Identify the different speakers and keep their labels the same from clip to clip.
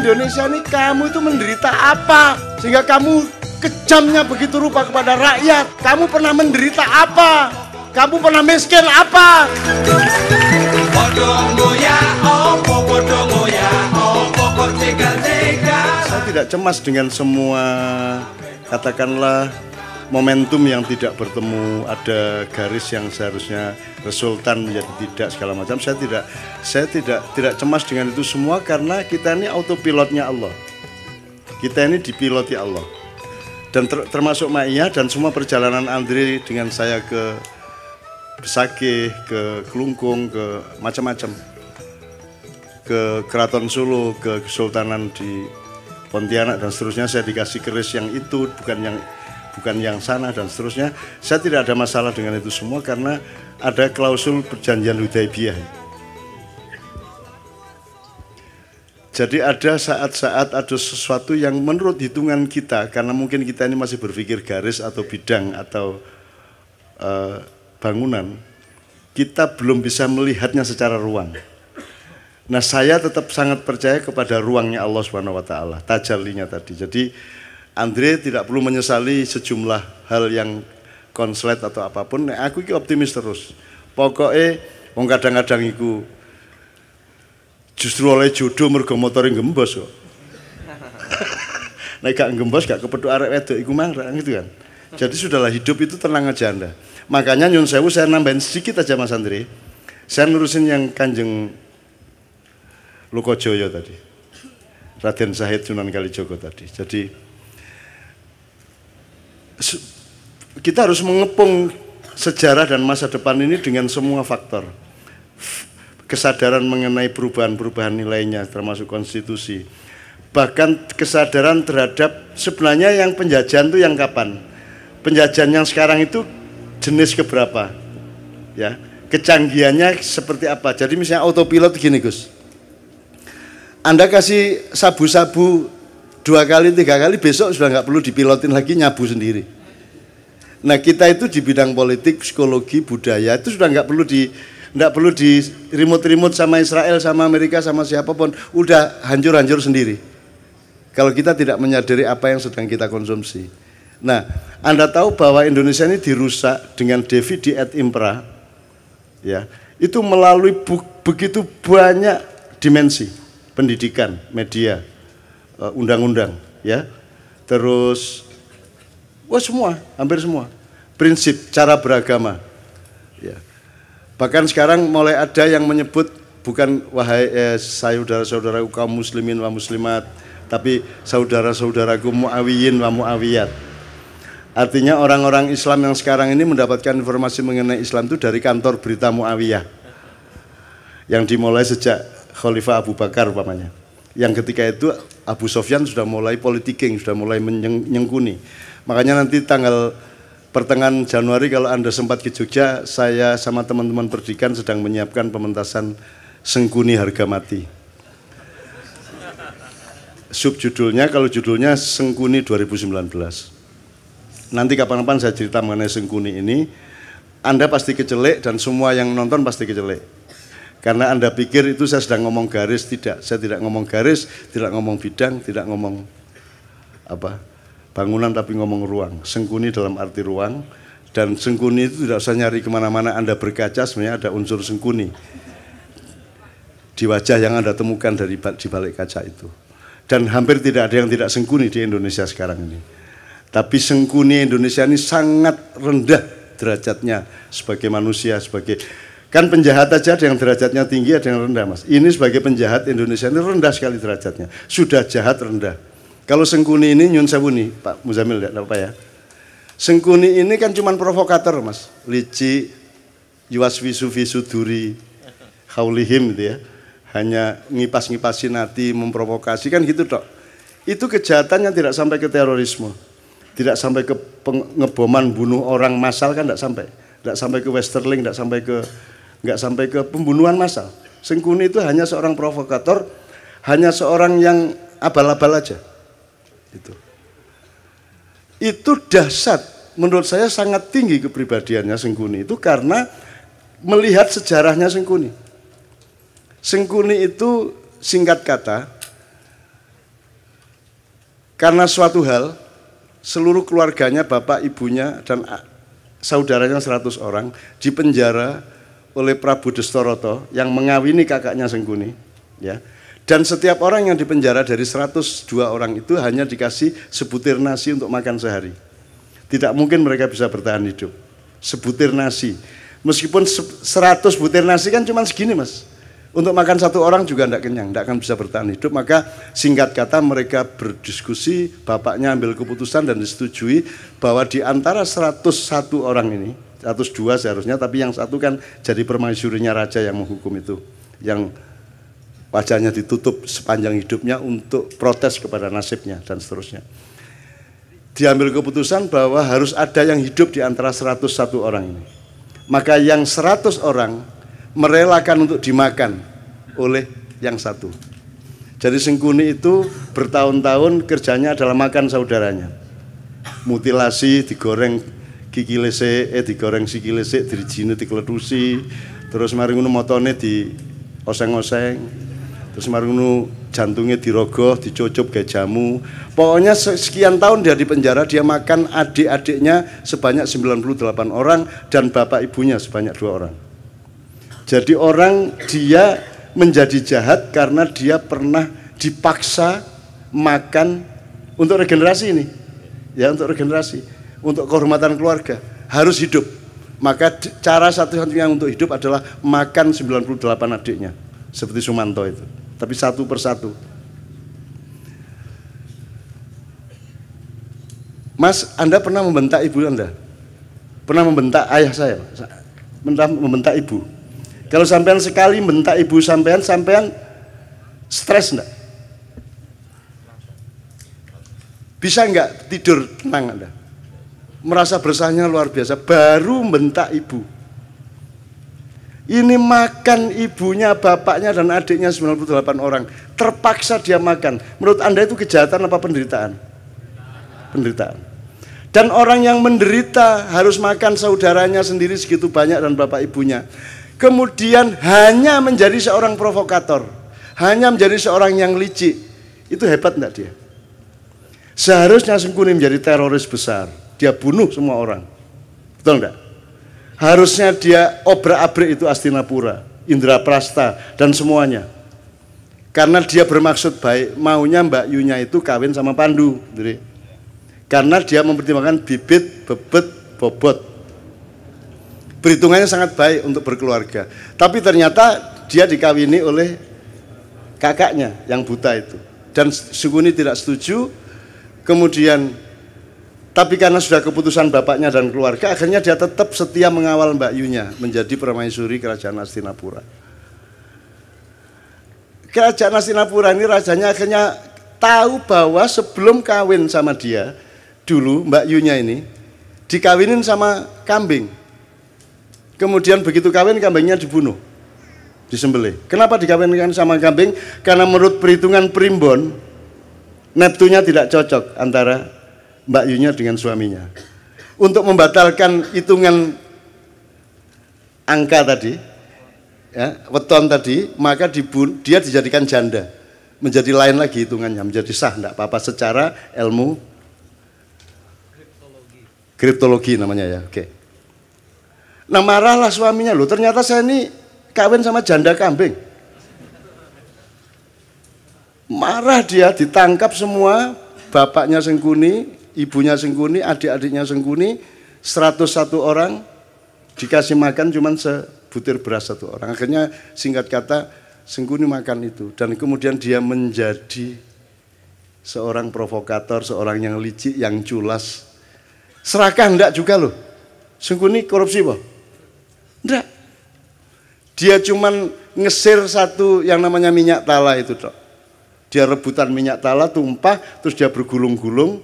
Speaker 1: Indonesia ini kamu itu menderita apa sehingga kamu kejamnya begitu rupa kepada rakyat? Kamu pernah menderita apa? Kamu pernah miskin apa? Saya tidak cemas dengan semua katakanlah momentum yang tidak bertemu, ada garis yang seharusnya resultan menjadi tidak segala macam. Saya tidak cemas dengan itu semua karena kita ini autopilotnya Allah. Kita ini dipiloti Allah. Dan termasuk Ma'iyah dan semua perjalanan Andre dengan saya ke Besakih, ke Kelungkung, ke macam-macam. Ke Keraton Solo, ke Kesultanan di Pontianak dan seterusnya, saya dikasih keris yang itu, bukan yang sana dan seterusnya. Saya tidak ada masalah dengan itu semua karena ada klausul perjanjian Hudaibiyah. Jadi ada saat-saat ada sesuatu yang menurut hitungan kita, karena mungkin kita ini masih berpikir garis atau bidang atau bangunan, kita belum bisa melihatnya secara ruang. Nah, saya tetap sangat percaya kepada ruangnya Allah Subhanahu wa taala, tajallinya tadi. Jadi Andre tidak perlu menyesali sejumlah hal yang konslet atau apapun. Nah, aku ini optimis terus. Pokoknya wong kadang-kadang iku justru oleh jodoh mergo motore gembos kok. Nek gak gembos gak kepethuk arek wedok iku mangrak gitu kan. Jadi sudahlah, hidup itu tenang aja Anda. Makanya nyun sewu saya nambahin sedikit aja Mas Andre. Saya nurusin yang Kanjeng Lokojoyo tadi. Raden Zahid Sunan Kalijogo tadi. Jadi kita harus mengepung sejarah dan masa depan ini dengan semua faktor. Kesadaran mengenai perubahan-perubahan nilainya termasuk konstitusi. Bahkan kesadaran terhadap sebenarnya yang penjajahan itu yang kapan? Penjajahan yang sekarang itu jenis keberapa? Ya, kecanggihannya seperti apa? Jadi misalnya autopilot gini Gus. Anda kasih sabu-sabu 2 kali, 3 kali, besok sudah nggak perlu dipilotin lagi, nyabu sendiri. Nah, kita itu di bidang politik, psikologi, budaya itu sudah nggak perlu di remote sama Israel, sama Amerika, sama siapapun, udah hancur-hancur sendiri. Kalau kita tidak menyadari apa yang sedang kita konsumsi. Nah, Anda tahu bahwa Indonesia ini dirusak dengan Divide et Impera, ya, itu melalui begitu banyak dimensi, pendidikan, media, undang-undang, ya, terus, wah semua, hampir semua, prinsip, cara beragama, ya. Bahkan sekarang mulai ada yang menyebut bukan wahai saudara-saudaraku kaum muslimin wa muslimat, tapi saudara-saudaraku mu'awiyin wa mu'awiyat. Artinya orang-orang Islam yang sekarang ini mendapatkan informasi mengenai Islam itu dari kantor berita Mu'awiyah yang dimulai sejak Khalifah Abu Bakar umpamanya. Yang ketika itu Abu Sofyan sudah mulai politiking, sudah mulai menyengkuni. Makanya nanti tanggal pertengahan Januari kalau Anda sempat ke Jogja, saya sama teman-teman Perdikan sedang menyiapkan pementasan Sengkuni Harga Mati. Subjudulnya, kalau judulnya Sengkuni 2019. Nanti kapan-kapan saya cerita mengenai Sengkuni ini, Anda pasti kecelek dan semua yang nonton pasti kecelek. Karena Anda pikir itu saya sedang ngomong garis, tidak. Saya tidak ngomong garis, tidak ngomong bidang, tidak ngomong apa bangunan, tapi ngomong ruang. Sengkuni dalam arti ruang, dan sengkuni itu tidak usah nyari kemana-mana. Anda berkaca sebenarnya ada unsur sengkuni di wajah yang Anda temukan di balik kaca itu. Dan hampir tidak ada yang tidak sengkuni di Indonesia sekarang ini. Tapi sengkuni Indonesia ini sangat rendah derajatnya sebagai manusia, sebagai kan penjahat aja ada yang derajatnya tinggi, ada yang rendah Mas. Ini sebagai penjahat Indonesia ini rendah sekali derajatnya. Sudah jahat rendah. Kalau Sengkuni ini nyun sewu nih Pak Muzamil, tidak apa ya. Sengkuni ini kan cuma provokator Mas. Lici, yuaswisu visuduri, haulihim gitu ya. Hanya ngipas-ngipasin hati, memprovokasi kan gitu tok. Itu kejahatan yang tidak sampai ke terorisme. Tidak sampai ke ngeboman bunuh orang massal kan tidak sampai. Tidak sampai ke Westerling, tidak sampai ke nggak sampai ke pembunuhan massal. Sengkuni itu hanya seorang provokator, hanya seorang yang abal-abal aja. Itu dahsyat, menurut saya sangat tinggi kepribadiannya Sengkuni itu karena melihat sejarahnya Sengkuni. Sengkuni itu singkat kata, karena suatu hal, seluruh keluarganya, bapak, ibunya, dan saudaranya 100 orang dipenjara oleh Prabu Destoroto yang mengawini kakaknya Sengkuni, ya. Dan setiap orang yang dipenjara dari 102 orang itu hanya dikasih sebutir nasi untuk makan sehari. Tidak mungkin mereka bisa bertahan hidup. Sebutir nasi. Meskipun 100 butir nasi kan cuma segini, Mas. Untuk makan satu orang juga tidak kenyang, tidak akan bisa bertahan hidup. Maka singkat kata mereka berdiskusi, bapaknya ambil keputusan dan disetujui bahwa di antara 101 orang ini, 102 seharusnya, tapi yang satu kan jadi permaisurinya raja yang menghukum itu, yang wajahnya ditutup sepanjang hidupnya untuk protes kepada nasibnya dan seterusnya. Diambil keputusan bahwa harus ada yang hidup di antara 101 orang ini. Maka yang 100 orang merelakan untuk dimakan oleh yang satu. Jadi Sengkuni itu bertahun-tahun kerjanya adalah makan saudaranya. Mutilasi, digoreng gigi lesik, digoreng siki lesik, dirijine dikletusi, terus mari ngono motone di oseng-oseng, terus mari ngono jantungnya dirogoh, dicucup kayak jamu. Pokoknya sekian tahun dia di penjara, dia makan adik-adiknya sebanyak 98 orang dan bapak ibunya sebanyak 2 orang. Jadi dia menjadi jahat karena dia pernah dipaksa makan untuk regenerasi ini. Ya, untuk regenerasi, untuk kehormatan keluarga, harus hidup. Maka cara satu-satunya untuk hidup adalah makan 98 adiknya, seperti Sumanto itu. Tapi satu persatu. Mas, Anda pernah membentak ibu Anda? Pernah membentak ayah saya? Pernah membentak ibu? Kalau sampean sekali membentak ibu sampean stres enggak? Bisa enggak tidur tenang Anda? Merasa bersahnya luar biasa, baru membentak ibu. Ini makan ibunya, bapaknya dan adiknya 98 orang. Terpaksa dia makan. Menurut Anda itu kejahatan apa penderitaan? Penderitaan. Dan orang yang menderita harus makan saudaranya sendiri segitu banyak dan bapak ibunya. Kemudian hanya menjadi seorang provokator, hanya menjadi seorang yang licik. Itu hebat enggak dia? Seharusnya Sengkuni menjadi teroris besar. Dia bunuh semua orang. Betul enggak? Harusnya dia obrak-abrik itu Astinapura, Indraprasta dan semuanya. Karena dia bermaksud baik, maunya Mbak Yunya itu kawin sama Pandu. Jadi, karena dia mempertimbangkan bibit, bebet, bobot. Perhitungannya sangat baik untuk berkeluarga. Tapi ternyata dia dikawini oleh kakaknya yang buta itu. Dan Sengkuni tidak setuju. Kemudian, tapi karena sudah keputusan bapaknya dan keluarga, akhirnya dia tetap setia mengawal Mbak Yunya menjadi permaisuri kerajaan Astinapura. Kerajaan Astinapura ini rajanya akhirnya tahu bahwa sebelum kawin sama dia, dulu Mbak Yunya ini dikawinin sama kambing. Kemudian begitu kawin, kambingnya dibunuh, disembelih. Kenapa dikawinkan sama kambing? Karena menurut perhitungan primbon, neptunya tidak cocok antara Mbak Yunya dengan suaminya. Untuk membatalkan hitungan angka tadi, ya, weton tadi, maka dia dijadikan janda. Menjadi lain lagi hitungannya, menjadi sah, tidak apa-apa secara ilmu kriptologi namanya ya. Oke. Nah marahlah suaminya, loh ternyata saya ini kawin sama janda kambing. Marah dia, ditangkap semua, bapaknya Sengkuni, ibunya Sengkuni, adik-adiknya Sengkuni, 101 orang, dikasih makan cuma sebutir beras satu orang. Akhirnya singkat kata Sengkuni makan itu, dan kemudian dia menjadi seorang provokator, seorang yang licik, yang culas. Serakah enggak juga loh. Sengkuni korupsi boh? Enggak. Dia cuman ngesir satu yang namanya minyak tala itu toh. Dia rebutan minyak tala tumpah, terus dia bergulung-gulung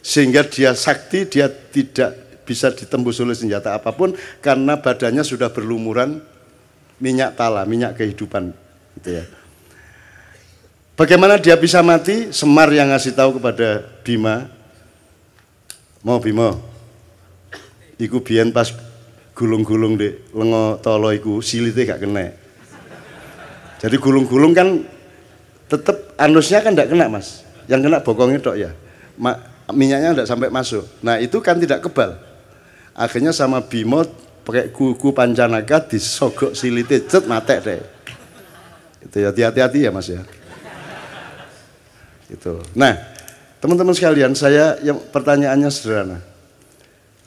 Speaker 1: sehingga dia sakti, dia tidak bisa ditembus oleh senjata apapun karena badannya sudah berlumuran minyak tala, minyak kehidupan, gitu ya. Bagaimana dia bisa mati? Semar yang ngasih tahu kepada Bima, mau Bima, iku biyen pas gulung-gulung di lengo tolo iku silite gak kena. Jadi gulung-gulung kan tetep anusnya kan gak kena mas, yang kena bokongnya tok ya, minyaknya gak sampai masuk. Nah itu kan tidak kebal. Akhirnya sama Bima pakai kuku pancanaka disogok silite, cet matek deh. Itu ya, hati-hati ya mas ya. Itu. Nah, teman-teman sekalian, saya yang pertanyaannya sederhana.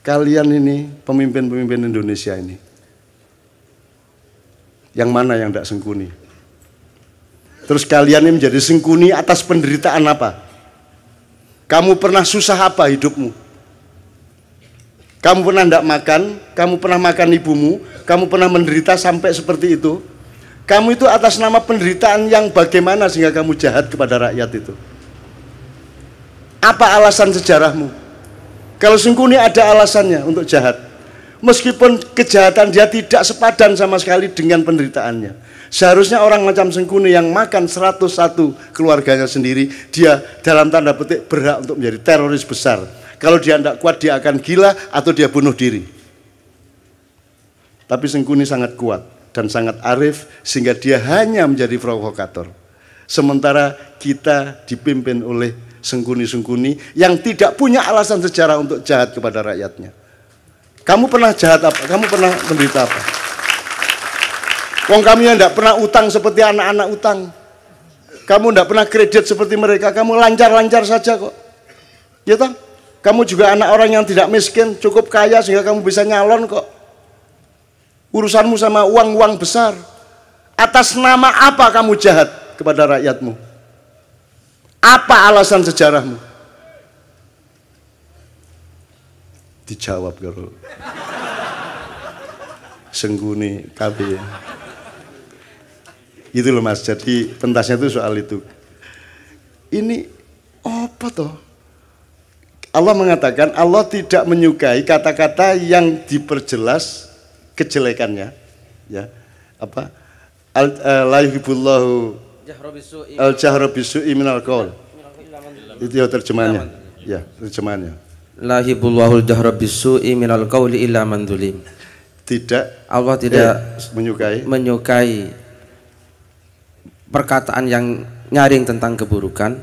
Speaker 1: Kalian ini pemimpin-pemimpin Indonesia ini, yang mana yang tidak sengkuni? Terus kalian ini menjadi sengkuni atas penderitaan apa? Kamu pernah susah apa hidupmu? Kamu pernah tidak makan? Kamu pernah makan ibumu? Kamu pernah menderita sampai seperti itu? Kamu itu atas nama penderitaan yang bagaimana sehingga kamu jahat kepada rakyat itu? Apa alasan sejarahmu? Kalau Sengkuni ada alasannya untuk jahat. Meskipun kejahatan dia tidak sepadan sama sekali dengan penderitaannya. Seharusnya orang macam Sengkuni yang makan 101 keluarganya sendiri, dia dalam tanda petik berhak untuk menjadi teroris besar. Kalau dia tidak kuat, dia akan gila atau dia bunuh diri. Tapi Sengkuni sangat kuat dan sangat arif sehingga dia hanya menjadi provokator. Sementara kita dipimpin oleh Sengkuni-Sengkuni yang tidak punya alasan sejarah untuk jahat kepada rakyatnya. Kamu pernah jahat apa? Kamu pernah menderita apa? Wong kami yang tidak pernah utang seperti anak-anak utang. Kamu tidak pernah kredit seperti mereka. Kamu lancar-lancar saja kok. Ya toh? Kamu juga anak orang yang tidak miskin, cukup kaya sehingga kamu bisa nyalon kok. Urusanmu sama uang-uang besar. Atas nama apa kamu jahat kepada rakyatmu? Apa alasan sejarahmu? Dijawab kalau Sengkuni KB. Gitu loh mas, jadi pentasnya itu soal itu. Ini apa toh? Allah mengatakan Allah tidak menyukai kata-kata yang diperjelas kejelekannya, ya apa? La yuhibbullahu al-jahra bisu'i minal qaul. Itu ya terjemahannya. Ya, terjemahannya. La yuhibbullahu al-jahra bisu'i minal qauli illa man zulim. Tidak, Allah tidak menyukai perkataan yang nyaring tentang keburukan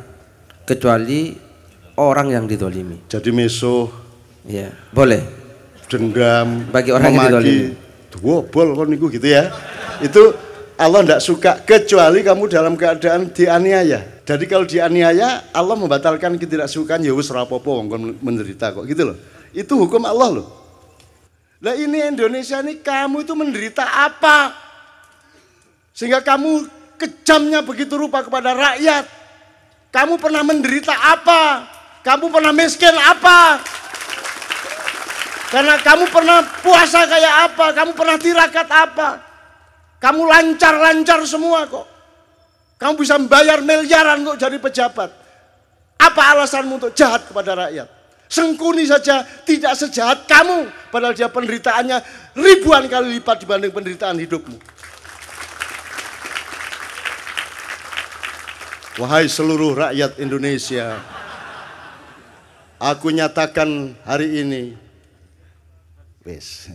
Speaker 1: kecuali orang yang didolimi. Jadi mesuh, ya boleh. Dendam, bagi orang yang didolimi. Wobol kon niku gitu ya. Itu Allah tidak suka kecuali kamu dalam keadaan dianiaya. Jadi kalau dianiaya Allah membatalkan ketidaksukaan, ya wis ora apa-apa wong kon menderita kok gitu loh. Itu hukum Allah loh. Lah ini Indonesia ini kamu itu menderita apa? Sehingga kamu kejamnya begitu rupa kepada rakyat. Kamu pernah menderita apa? Kamu pernah miskin apa? Karena kamu pernah puasa kayak apa? Kamu pernah tirakat apa? Kamu lancar-lancar semua kok. Kamu bisa membayar miliaran kok jadi pejabat. Apa alasanmu untuk jahat kepada rakyat? Sengkuni saja tidak sejahat kamu, padahal dia penderitaannya ribuan kali lipat dibanding penderitaan hidupmu. Wahai seluruh rakyat Indonesia, aku nyatakan hari ini, wes.